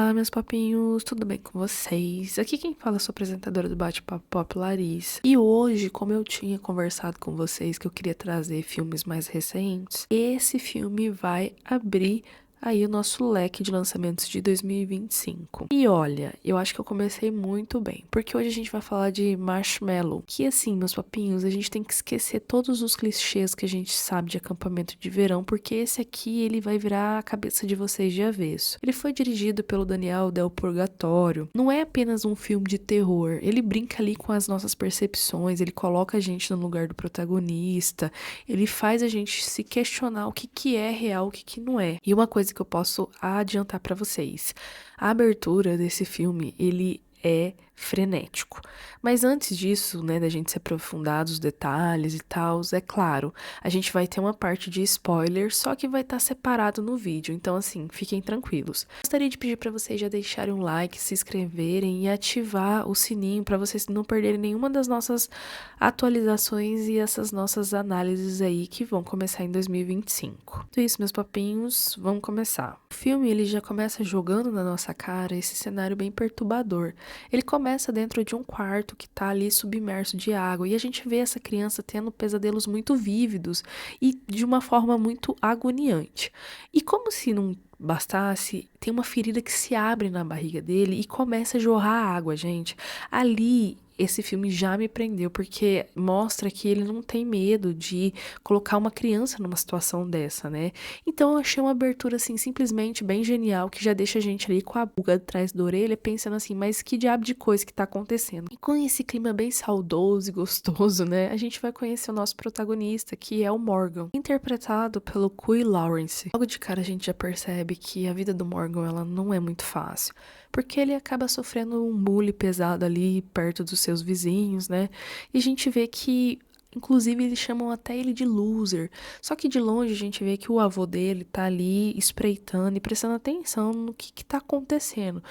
Olá, meus papinhos, tudo bem com vocês? Aqui quem fala é a sua apresentadora do Bate-Papo Pop, Larissa. E hoje, como eu tinha conversado com vocês que eu queria trazer filmes mais recentes, esse filme vai abrir aí o nosso leque de lançamentos de 2025. E olha, eu acho que eu comecei muito bem, porque hoje a gente vai falar de Marshmallow, que assim, meus papinhos, a gente tem que esquecer todos os clichês que a gente sabe de acampamento de verão, porque esse aqui, ele vai virar a cabeça de vocês de avesso. Ele foi dirigido pelo Daniel Del Purgatorio. Não é apenas um filme de terror, ele brinca ali com as nossas percepções, ele coloca a gente no lugar do protagonista, ele faz a gente se questionar o que é real, o que não é. E uma coisa que eu posso adiantar pra vocês, a abertura desse filme, ele é frenético. Mas antes disso, né, da gente se aprofundar dos detalhes e tal, é claro, a gente vai ter uma parte de spoiler, só que vai estar separado no vídeo, então assim, fiquem tranquilos. Gostaria de pedir para vocês já deixarem um like, se inscreverem e ativar o sininho para vocês não perderem nenhuma das nossas atualizações e essas nossas análises aí que vão começar em 2025. Então é isso, meus papinhos, vamos começar. O filme, ele já começa jogando na nossa cara esse cenário bem perturbador. Ele começa dentro de um quarto que tá ali submerso de água e a gente vê essa criança tendo pesadelos muito vívidos e de uma forma muito agoniante. E como se não bastasse, tem uma ferida que se abre na barriga dele e começa a jorrar água, gente. Ali esse filme já me prendeu, porque mostra que ele não tem medo de colocar uma criança numa situação dessa, né? Então eu achei uma abertura, assim, simplesmente bem genial, que já deixa a gente ali com a pulga atrás da orelha, pensando assim, mas que diabo de coisa que tá acontecendo? E com esse clima bem saudoso e gostoso, né? A gente vai conhecer o nosso protagonista, que é o Morgan, interpretado pelo Cui Lawrence. Logo de cara a gente já percebe que a vida do Morgan, ela não é muito fácil, porque ele acaba sofrendo um bullying pesado ali perto dos seus vizinhos, né? E a gente vê que, inclusive, eles chamam até ele de loser. Só que de longe a gente vê que o avô dele tá ali espreitando e prestando atenção no que tá acontecendo.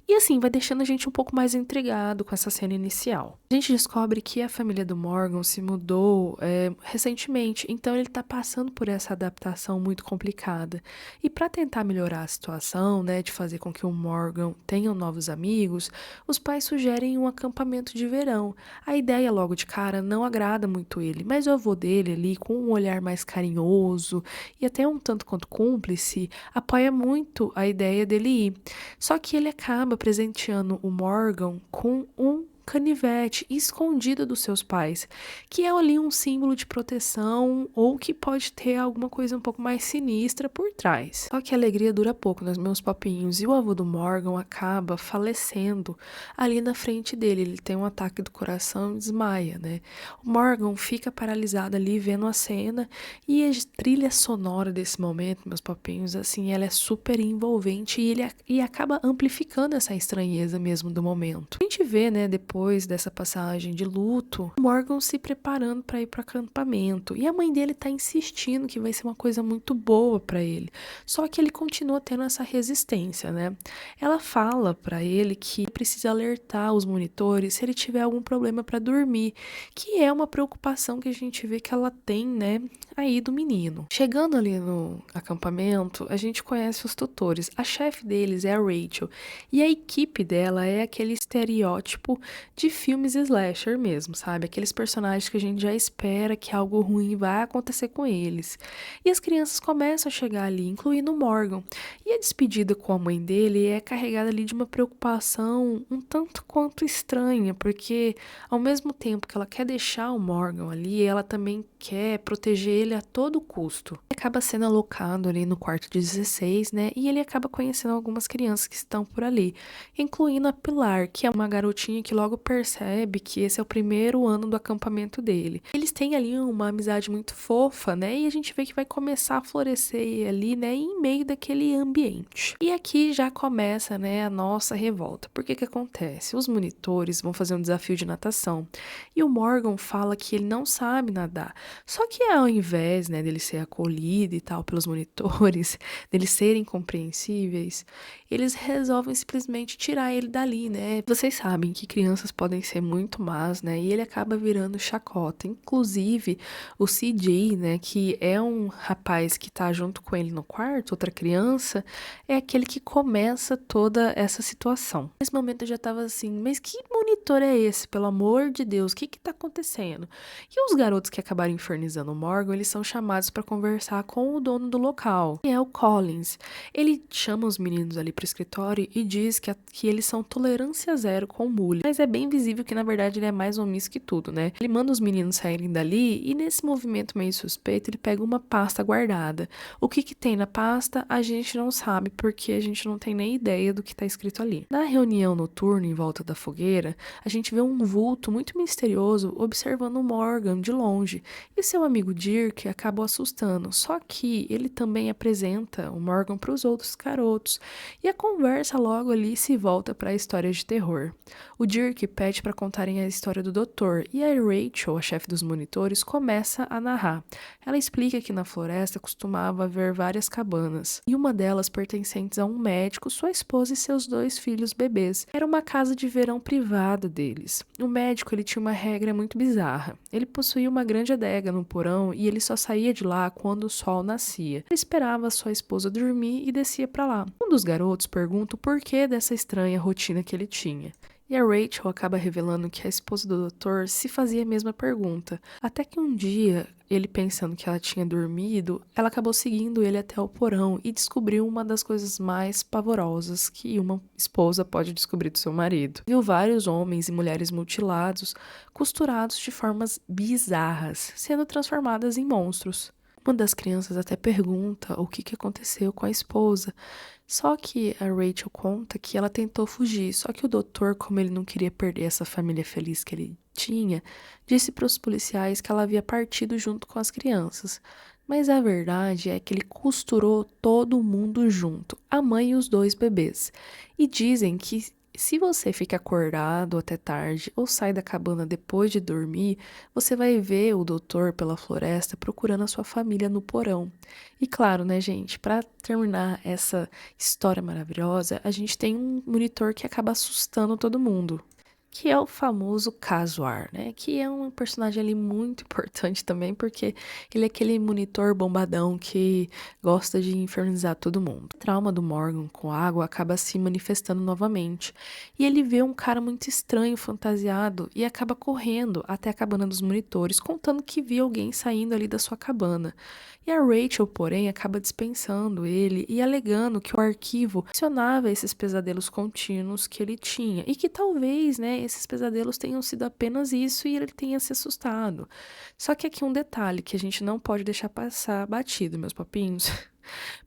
E assim, vai deixando a gente um pouco mais intrigado com essa cena inicial. A gente descobre que a família do Morgan se mudou recentemente, então ele tá passando por essa adaptação muito complicada. E para tentar melhorar a situação, né, de fazer com que o Morgan tenha novos amigos, os pais sugerem um acampamento de verão. A ideia, logo de cara, não agrada muito ele, mas o avô dele ali, com um olhar mais carinhoso e até um tanto quanto cúmplice, apoia muito a ideia dele ir. Só que ele acaba presenteando o Morgan com um canivete escondido dos seus pais, que é ali um símbolo de proteção ou que pode ter alguma coisa um pouco mais sinistra por trás. Só que a alegria dura pouco nos meus papinhos e o avô do Morgan acaba falecendo ali na frente dele. Ele tem um ataque do coração e desmaia, né? O Morgan fica paralisado ali vendo a cena e a trilha sonora desse momento, meus papinhos, assim, ela é super envolvente e acaba amplificando essa estranheza mesmo do momento. A gente vê, né, depois dessa passagem de luto, o Morgan se preparando para ir para o acampamento e a mãe dele tá insistindo que vai ser uma coisa muito boa para ele. Só que ele continua tendo essa resistência, né? Ela fala para ele que precisa alertar os monitores se ele tiver algum problema para dormir, que é uma preocupação que a gente vê que ela tem, né, aí do menino. Chegando ali no acampamento, a gente conhece os tutores. A chefe deles é a Rachel e a equipe dela é aquele estereótipo de filmes slasher mesmo, sabe? Aqueles personagens que a gente já espera que algo ruim vai acontecer com eles. E as crianças começam a chegar ali, incluindo o Morgan. E a despedida com a mãe dele é carregada ali de uma preocupação um tanto quanto estranha, porque ao mesmo tempo que ela quer deixar o Morgan ali, ela também quer proteger ele a todo custo. Ele acaba sendo alocado ali no quarto 16, né? E ele acaba conhecendo algumas crianças que estão por ali, incluindo a Pilar, que é uma garotinha que logo percebe que esse é o primeiro ano do acampamento dele. Eles têm ali uma amizade muito fofa, né? E a gente vê que vai começar a florescer ali, né? Em meio daquele ambiente. E aqui já começa, né, a nossa revolta. Por que que acontece? Os monitores vão fazer um desafio de natação e o Morgan fala que ele não sabe nadar. Só que ao invés, né, dele ser acolhido e tal pelos monitores, deles serem compreensíveis, eles resolvem simplesmente tirar ele dali, né? Vocês sabem que crianças crianças podem ser muito más, né? E ele acaba virando chacota. Inclusive, o CJ, né, que é um rapaz que tá junto com ele no quarto, outra criança, é aquele que começa toda essa situação. Nesse momento eu já tava assim, mas que monitor é esse? Pelo amor de Deus, o que que tá acontecendo? E os garotos que acabaram infernizando o Morgan, eles são chamados para conversar com o dono do local, que é o Collins. Ele chama os meninos ali pro escritório e diz que eles são tolerância zero com o bullying. Mas é bem visível que, na verdade, ele é mais omisso que tudo, né? Ele manda os meninos saírem dali e, nesse movimento meio suspeito, ele pega uma pasta guardada. O que que tem na pasta, a gente não sabe, porque a gente não tem nem ideia do que tá escrito ali. Na reunião noturna, em volta da fogueira, a gente vê um vulto muito misterioso observando o Morgan de longe. E seu amigo Dirk acabou assustando, só que ele também apresenta o Morgan para os outros garotos. E a conversa logo ali se volta para a história de terror. O Dirk pede para contarem a história do doutor e a Rachel, a chefe dos monitores, começa a narrar. Ela explica que na floresta costumava haver várias cabanas, e uma delas pertencentes a um médico, sua esposa e seus 2 filhos bebês. Era uma casa de verão privada deles. O médico ele tinha uma regra muito bizarra. Ele possuía uma grande adega no porão e ele só saía de lá quando o sol nascia. Ele esperava sua esposa dormir e descia para lá. Um dos garotos pergunta o porquê dessa estranha rotina que ele tinha. E a Rachel acaba revelando que a esposa do doutor se fazia a mesma pergunta. Até que um dia, ele pensando que ela tinha dormido, ela acabou seguindo ele até o porão e descobriu uma das coisas mais pavorosas que uma esposa pode descobrir do seu marido. Viu vários homens e mulheres mutilados, costurados de formas bizarras, sendo transformadas em monstros. Uma das crianças até pergunta o que aconteceu com a esposa. Só que a Rachel conta que ela tentou fugir, só que o doutor, como ele não queria perder essa família feliz que ele tinha, disse para os policiais que ela havia partido junto com as crianças. Mas a verdade é que ele costurou todo mundo junto, a mãe e os 2 bebês. E dizem que se você fica acordado até tarde ou sai da cabana depois de dormir, você vai ver o doutor pela floresta procurando a sua família no porão. E claro, né, gente, para terminar essa história maravilhosa, a gente tem um monitor que acaba assustando todo mundo, que é o famoso Casuar, né? Que é um personagem ali muito importante também, porque ele é aquele monitor bombadão que gosta de infernizar todo mundo. O trauma do Morgan com água acaba se manifestando novamente, e ele vê um cara muito estranho fantasiado e acaba correndo até a cabana dos monitores, contando que viu alguém saindo ali da sua cabana. E a Rachel, porém, acaba dispensando ele e alegando que o arquivo mencionava esses pesadelos contínuos que ele tinha e que talvez, né, esses pesadelos tenham sido apenas isso e ele tenha se assustado. Só que aqui um detalhe que a gente não pode deixar passar batido, meus papinhos.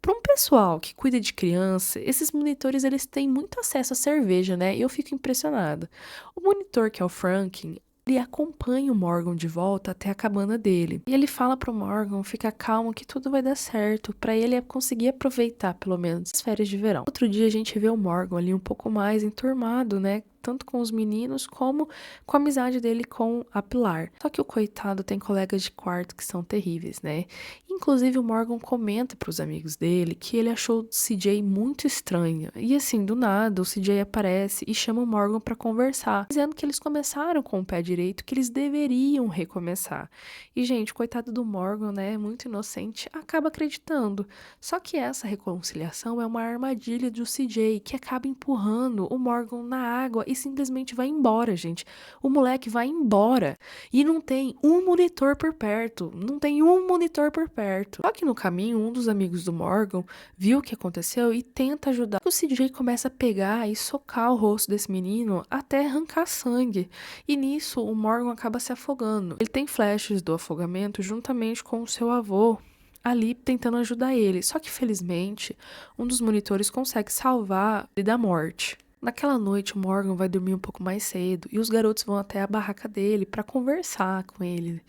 Para um pessoal que cuida de criança, esses monitores eles têm muito acesso à cerveja, né? E eu fico impressionada. O monitor, que é o Franklin, ele acompanha o Morgan de volta até a cabana dele. E ele fala pro Morgan ficar calmo que tudo vai dar certo, para ele conseguir aproveitar pelo menos as férias de verão. Outro dia a gente vê o Morgan ali um pouco mais enturmado, né? Tanto com os meninos como com a amizade dele com a Pilar. Só que o coitado tem colegas de quarto que são terríveis, né? Inclusive o Morgan comenta para os amigos dele que ele achou o CJ muito estranho. E assim, do nada, o CJ aparece e chama o Morgan para conversar, dizendo que eles começaram com o pé direito, que eles deveriam recomeçar. E gente, coitado do Morgan, né, muito inocente, acaba acreditando. Só que essa reconciliação é uma armadilha do CJ, que acaba empurrando o Morgan na água e simplesmente vai embora, gente. O moleque vai embora. E não tem um monitor por perto. Não tem um monitor por perto. Só que no caminho, um dos amigos do Morgan viu o que aconteceu e tenta ajudar. O CJ começa a pegar e socar o rosto desse menino até arrancar sangue. E nisso, o Morgan acaba se afogando. Ele tem flashes do afogamento juntamente com o seu avô ali tentando ajudar ele. Só que, felizmente, um dos monitores consegue salvar ele da morte. Naquela noite, o Morgan vai dormir um pouco mais cedo e os garotos vão até a barraca dele para conversar com ele.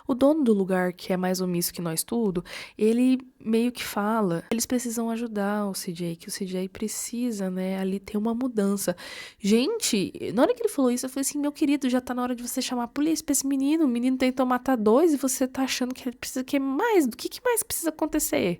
O dono do lugar, que é mais omisso que nós tudo, ele meio que fala, eles precisam ajudar o CJ, que o CJ precisa, né, ali ter uma mudança. Gente, na hora que ele falou isso, eu falei assim, meu querido, já tá na hora de você chamar a polícia pra esse menino. O menino tentou matar 2 e você tá achando que ele precisa que mais? O que mais precisa acontecer?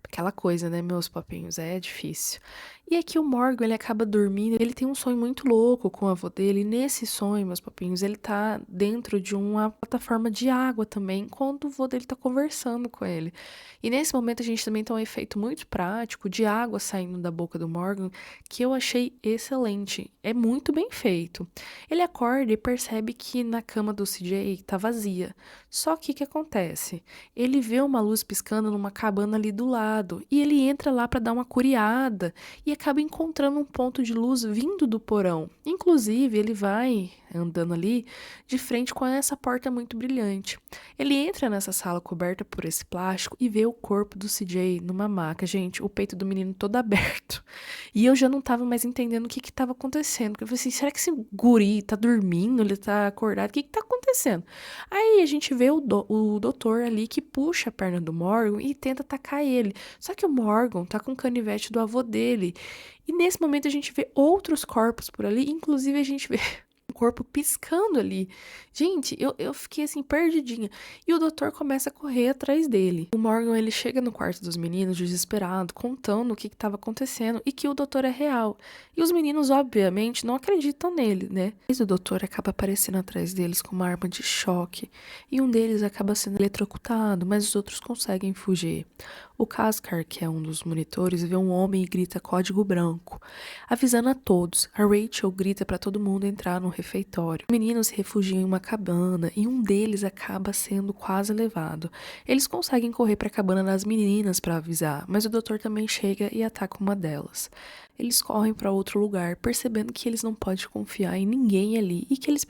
Aquela coisa, né, meus papinhos, é difícil. E aqui o Morgan, ele acaba dormindo, ele tem um sonho muito louco com o avô dele, e nesse sonho, meus papinhos, ele tá dentro de uma plataforma de água também, enquanto o avô dele tá conversando com ele. E nesse momento a gente também tem um efeito muito prático de água saindo da boca do Morgan, que eu achei excelente, é muito bem feito. Ele acorda e percebe que na cama do CJ tá vazia. Só que o que acontece? Ele vê uma luz piscando numa cabana ali do lado e ele entra lá para dar uma curiada e acaba encontrando um ponto de luz vindo do porão. Inclusive, ele vai andando ali de frente com essa porta muito brilhante. Ele entra nessa sala coberta por esse plástico e vê o corpo do CJ numa maca. Gente, o peito do menino todo aberto. E eu já não tava mais entendendo o que que tava acontecendo. Porque eu falei assim, será que esse guri tá dormindo? Ele tá acordado? O que que tá acontecendo? Aí a gente vê o doutor ali que puxa a perna do Morgan e tenta atacar ele. Só que o Morgan tá com o canivete do avô dele. E nesse momento a gente vê outros corpos por ali, inclusive a gente vê um corpo piscando ali. Gente, eu fiquei assim, perdidinha. E o doutor começa a correr atrás dele. O Morgan, ele chega no quarto dos meninos, desesperado, contando o que estava acontecendo e que o doutor é real. E os meninos, obviamente, não acreditam nele, né? Mas o doutor acaba aparecendo atrás deles com uma arma de choque. E um deles acaba sendo eletrocutado, mas os outros conseguem fugir. O Kaskar, que é um dos monitores, vê um homem e grita código branco, avisando a todos. A Rachel grita para todo mundo entrar no refeitório. Os meninos se refugiam em uma cabana e um deles acaba sendo quase levado. Eles conseguem correr para a cabana das meninas para avisar, mas o doutor também chega e ataca uma delas. Eles correm para outro lugar, percebendo que eles não podem confiar em ninguém ali e que eles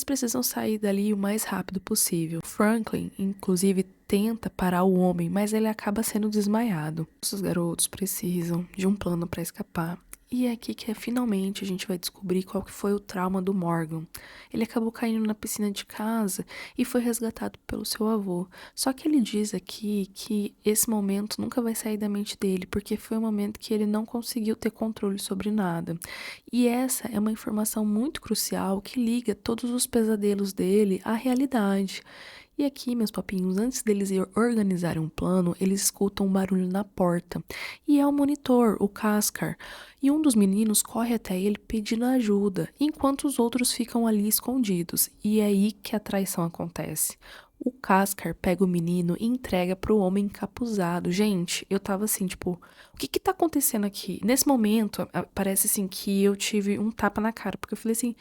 precisam sair dali o mais rápido possível. Franklin, inclusive, tenta parar o homem, mas ele acaba sendo desmaiado. Os garotos precisam de um plano para escapar. E é aqui que finalmente a gente vai descobrir qual que foi o trauma do Morgan. Ele acabou caindo na piscina de casa e foi resgatado pelo seu avô. Só que ele diz aqui que esse momento nunca vai sair da mente dele, porque foi um momento que ele não conseguiu ter controle sobre nada. E essa é uma informação muito crucial que liga todos os pesadelos dele à realidade. E aqui, meus papinhos, antes deles organizarem um plano, eles escutam um barulho na porta. E é o monitor, o Kaskar. E um dos meninos corre até ele pedindo ajuda, enquanto os outros ficam ali escondidos. E é aí que a traição acontece. O Kaskar pega o menino e entrega pro homem encapuzado. Gente, eu tava assim, tipo, o que que tá acontecendo aqui? Nesse momento, parece assim que eu tive um tapa na cara, porque eu falei assim,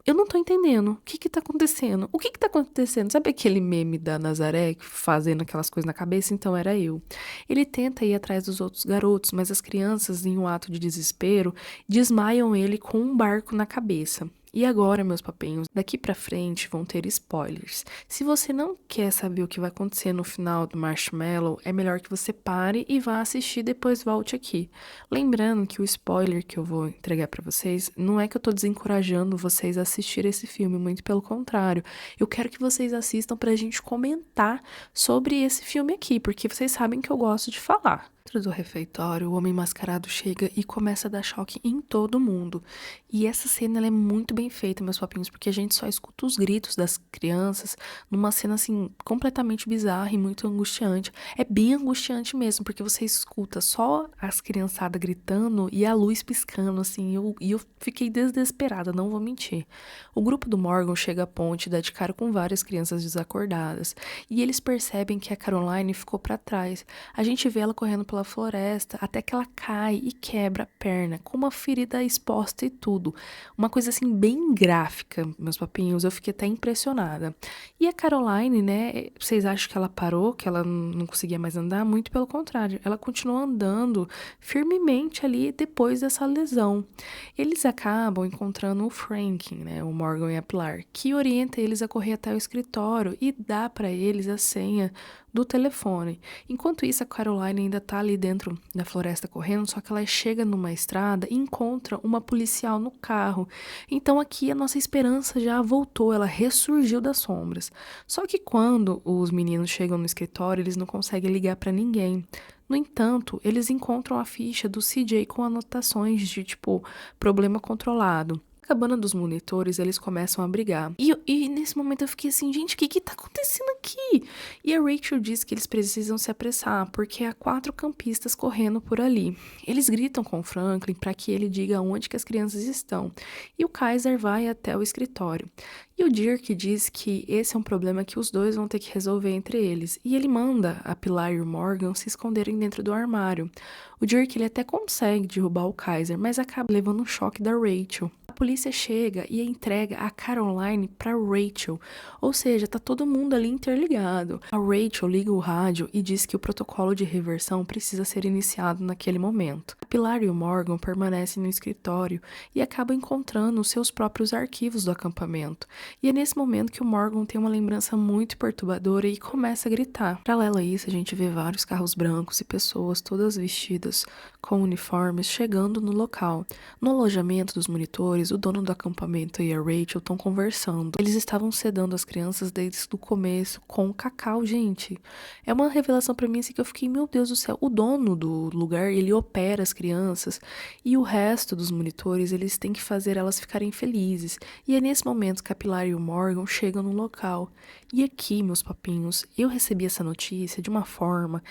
eu não tô entendendo. O que que tá acontecendo? O que que tá acontecendo? Sabe aquele meme da Nazaré fazendo aquelas coisas na cabeça? Então era eu. Ele tenta ir atrás dos outros garotos, mas as crianças, em um ato de desespero, desmaiam ele com um barco na cabeça. E agora, meus papinhos, daqui pra frente vão ter spoilers. Se você não quer saber o que vai acontecer no final do Marshmallow, é melhor que você pare e vá assistir e depois volte aqui. Lembrando que o spoiler que eu vou entregar pra vocês, não é que eu tô desencorajando vocês a assistir esse filme, muito pelo contrário. Eu quero que vocês assistam pra gente comentar sobre esse filme aqui, porque vocês sabem que eu gosto de falar. Dentro do refeitório, o homem mascarado chega e começa a dar choque em todo mundo. E essa cena ela é muito bem feita, meus papinhos, porque a gente só escuta os gritos das crianças numa cena assim completamente bizarra e muito angustiante. É bem angustiante mesmo, porque você escuta só as criançadas gritando e a luz piscando, assim, e eu fiquei desesperada, não vou mentir. O grupo do Morgan chega à ponte e dá de cara com várias crianças desacordadas, e eles percebem que a Caroline ficou para trás. A gente vê ela correndo pela floresta até que ela cai e quebra a perna, com uma ferida exposta e tudo. Uma coisa assim bem gráfica, meus papinhos, eu fiquei até impressionada. E a Caroline, né, vocês acham que ela parou, que ela não conseguia mais andar? Muito pelo contrário, ela continuou andando firmemente ali depois dessa lesão. Eles acabam encontrando o Franklin, né, o Morgan e a Pilar, que orienta eles a correr até o escritório e dá para eles a senha do telefone. Enquanto isso, a Caroline ainda tá ali dentro da floresta correndo, só que ela chega numa estrada e encontra uma policial no carro. Então aqui a nossa esperança já voltou, ela ressurgiu das sombras. Só que quando os meninos chegam no escritório, eles não conseguem ligar para ninguém. No entanto, eles encontram a ficha do CJ com anotações de tipo problema controlado. cabana dos monitores, eles começam a brigar. E nesse momento eu fiquei assim, gente, o que tá acontecendo aqui? E a Rachel diz que eles precisam se apressar, porque há 4 campistas correndo por ali. Eles gritam com o Franklin para que ele diga onde que as crianças estão. E o Kaiser vai até o escritório. E o Dirk diz que esse é um problema que os dois vão ter que resolver entre eles. E ele manda a Pilar e o Morgan se esconderem dentro do armário. O Dirk ele até consegue derrubar o Kaiser, mas acaba levando um choque da Rachel. A polícia chega e entrega a Caroline para Rachel, ou seja, tá todo mundo ali interligado. A Rachel liga o rádio e diz que o protocolo de reversão precisa ser iniciado naquele momento. A Pilar e o Morgan permanecem no escritório e acabam encontrando os seus próprios arquivos do acampamento. E é nesse momento que o Morgan tem uma lembrança muito perturbadora e começa a gritar. Paralelo a isso, a gente vê vários carros brancos e pessoas todas vestidas com uniformes chegando no local. No alojamento dos monitores, o dono do acampamento e a Rachel estão conversando. Eles estavam sedando as crianças desde o começo com cacau, gente. É uma revelação pra mim assim que eu fiquei, meu Deus do céu, o dono do lugar, ele opera as crianças e o resto dos monitores, eles têm que fazer elas ficarem felizes. E é nesse momento que a Pilar e o Morgan chegam no local. E aqui, meus papinhos, eu recebi essa notícia de uma forma...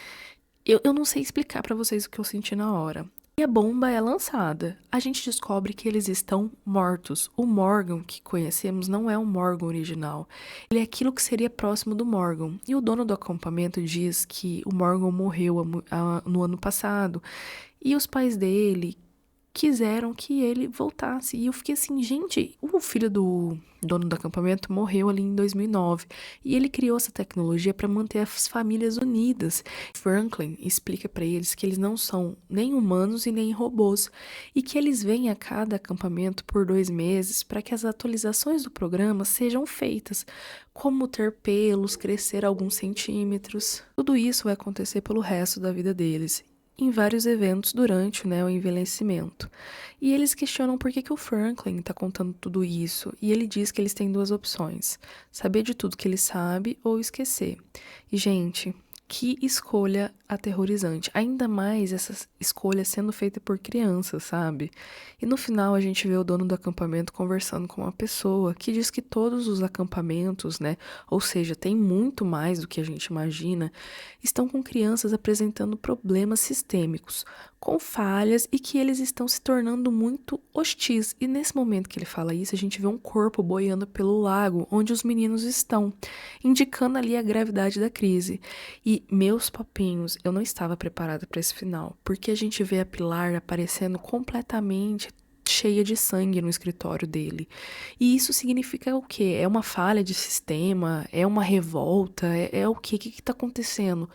Eu não sei explicar pra vocês o que eu senti na hora. E a bomba é lançada. A gente descobre que eles estão mortos. O Morgan que conhecemos não é o Morgan original. Ele é aquilo que seria próximo do Morgan. E o dono do acampamento diz que o Morgan morreu no ano passado. E os pais dele quiseram que ele voltasse. E eu fiquei assim, gente, o filho do dono do acampamento morreu ali em 2009. E ele criou essa tecnologia para manter as famílias unidas. Franklin explica para eles que eles não são nem humanos e nem robôs. E que eles vêm a cada acampamento por 2 meses para que as atualizações do programa sejam feitas. Como ter pelos, crescer alguns centímetros. Tudo isso vai acontecer pelo resto da vida deles. Em vários eventos durante o envelhecimento. E eles questionam por que o Franklin está contando tudo isso, e ele diz que eles têm 2 opções, saber de tudo que ele sabe ou esquecer. E, gente, que escolha aterrorizante, ainda mais essa escolha sendo feita por crianças, sabe? E no final a gente vê o dono do acampamento conversando com uma pessoa que diz que todos os acampamentos, né, ou seja, tem muito mais do que a gente imagina, estão com crianças apresentando problemas sistêmicos, com falhas e que eles estão se tornando muito hostis. E nesse momento que ele fala isso, a gente vê um corpo boiando pelo lago onde os meninos estão, indicando ali a gravidade da crise. E, meus papinhos, eu não estava preparada para esse final, porque a gente vê a Pilar aparecendo completamente cheia de sangue no escritório dele. E isso significa o quê? É uma falha de sistema? É uma revolta? É o quê? O que tá acontecendo?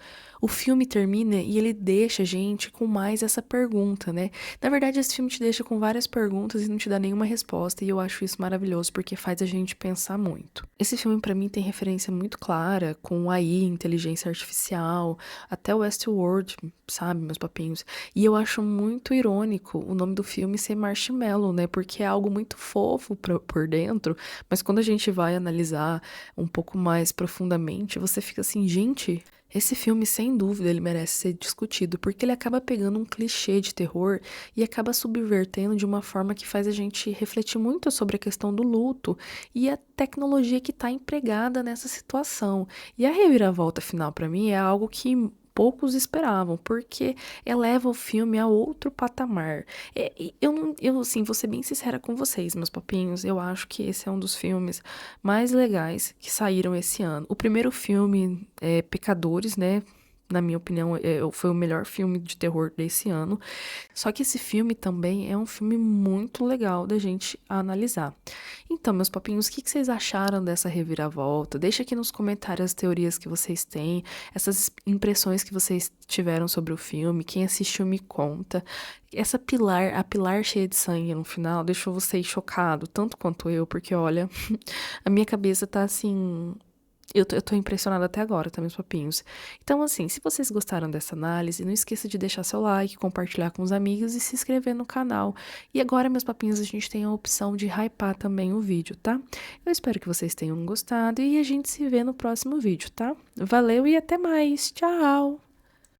O filme termina e ele deixa a gente com mais essa pergunta, né? Na verdade, esse filme te deixa com várias perguntas e não te dá nenhuma resposta, e eu acho isso maravilhoso porque faz a gente pensar muito. Esse filme, pra mim, tem referência muito clara com AI, inteligência artificial, até Westworld, sabe, meus papinhos? E eu acho muito irônico o nome do filme ser Marshmallow, né? Porque é algo muito fofo por dentro, mas quando a gente vai analisar um pouco mais profundamente, você fica assim, gente, esse filme, sem dúvida, ele merece ser discutido, porque ele acaba pegando um clichê de terror e acaba subvertendo de uma forma que faz a gente refletir muito sobre a questão do luto e a tecnologia que está empregada nessa situação. E a reviravolta final, para mim, é algo que poucos esperavam, porque eleva o filme a outro patamar. Eu, assim, vou ser bem sincera com vocês, meus papinhos, eu acho que esse é um dos filmes mais legais que saíram esse ano. O primeiro filme é Pecadores, né? Na minha opinião, foi o melhor filme de terror desse ano. Só que esse filme também é um filme muito legal da gente analisar. Então, meus papinhos, o que vocês acharam dessa reviravolta? Deixa aqui nos comentários as teorias que vocês têm, essas impressões que vocês tiveram sobre o filme. Quem assistiu me conta. Essa Pilar, a Pilar cheia de sangue no final, deixou vocês chocados, tanto quanto eu, porque olha, a minha cabeça tá assim... Eu tô impressionada até agora, tá, meus papinhos? Então, assim, se vocês gostaram dessa análise, não esqueça de deixar seu like, compartilhar com os amigos e se inscrever no canal. E agora, meus papinhos, a gente tem a opção de hypar também o vídeo, tá? Eu espero que vocês tenham gostado e a gente se vê no próximo vídeo, tá? Valeu e até mais! Tchau!